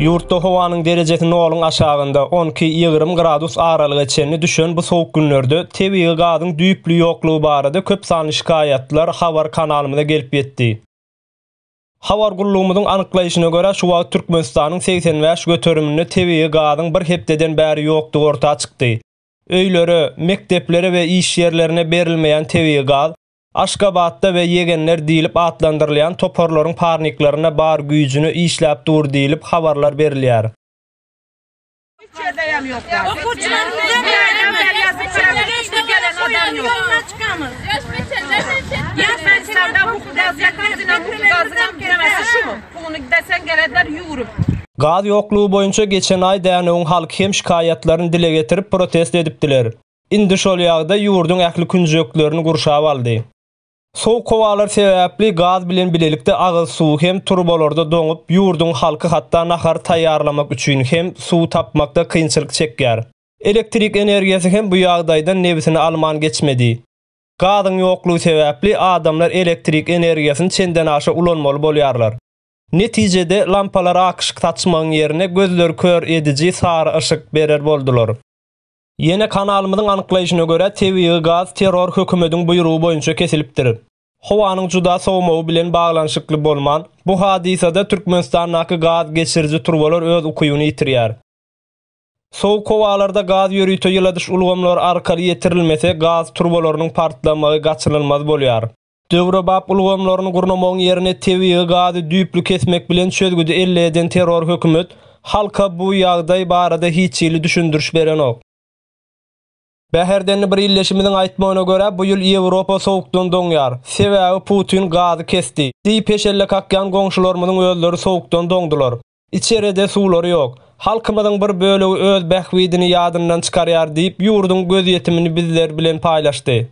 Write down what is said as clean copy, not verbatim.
Yurtda howanyň derejesini nolun aşagynda 12-20 gradus aralyga çenni düşen bu sowuk günlerde tebii gadyň düýplü ýoklugy barada köp sanly şikayatlar habar kanalymyza gelip ýetdi. Habar gullugymyzyň anyklaýyşyna görä şu wagt Türkmenistanyň 85 göterüminde tebii gadyň bir hepdeden bäri ýokdugy ortaga çykdy. Öýlere, mekteplere we iş ýerlerine berilmeýän tebii gaz Aşgabatda we Yegenler diýilip atlandyrylýan toporlaryň parniklaryna bar güýjüni işläp dur diýilip habarlar berilýär. Gaz ýoklugy boýunça geçen aý dänegiň halky hem şikayatlaryny dile getirip protest edipdiler. Indi şol ýagda ýurdun ähli künjeklerini gurşap aldy. Sowuk howalar sebäpli gaz bilen bilelikde agyz suw hem turbalarda doňup ýurdun halky hatda nahar taýýarlamak üçin hem suw tapmakda kynçylyk çekýär. Elektrik energiýasy hem bu ýagdaýdan nebisini alman geçmedi. Gazyň ýoklugy sebäpli adamlar elektrik energiýasyny çenden aşa ulanmaly bolýarlar. Netijede lampalar akyşyk taçmagyň ýerine gözler kör edici sary ışık berer boldular. Yine kanalymyzyň anyklaýyşyna görä tebii gaz terror hökümetiň buýrugy boýunça kesilipdir. Howanyň juda sowmagy bilen baglanyşykly bolman bu hadisada Türkmenistanyň gaz geçiriji turbalar öz ukuyuny ýitirýär. Sowuk howalarda gaz ýörüýte ýyladyş ulgamlar arkaly ýetirilmese gaz turbalarynyň partlamagy gaçynylmaz bolýar. Döwrebap ulgamlaryny gurnamagyň ýerine tebii gazy düýplü kesmek bilen çözgüde elle eden terror hökümet halka bu ýagdaý barada hiç ýyly düşündürüş berenok. Bäherden bir illeşimiň aýtmagyna görä bu ýyl Ýewropa sowukdan doňýar. Sebäbi Putin gazy kesdi. Diýpeşelle kakýan goňşularymyň özleri sowukdan doňdular. İçeride suwlary ýok. Halkymyzyň bir bölegi öz bähwidini ýadyndan çykarýar diýip ýurdun göz ýetimini bizler bilen paýlaşdy.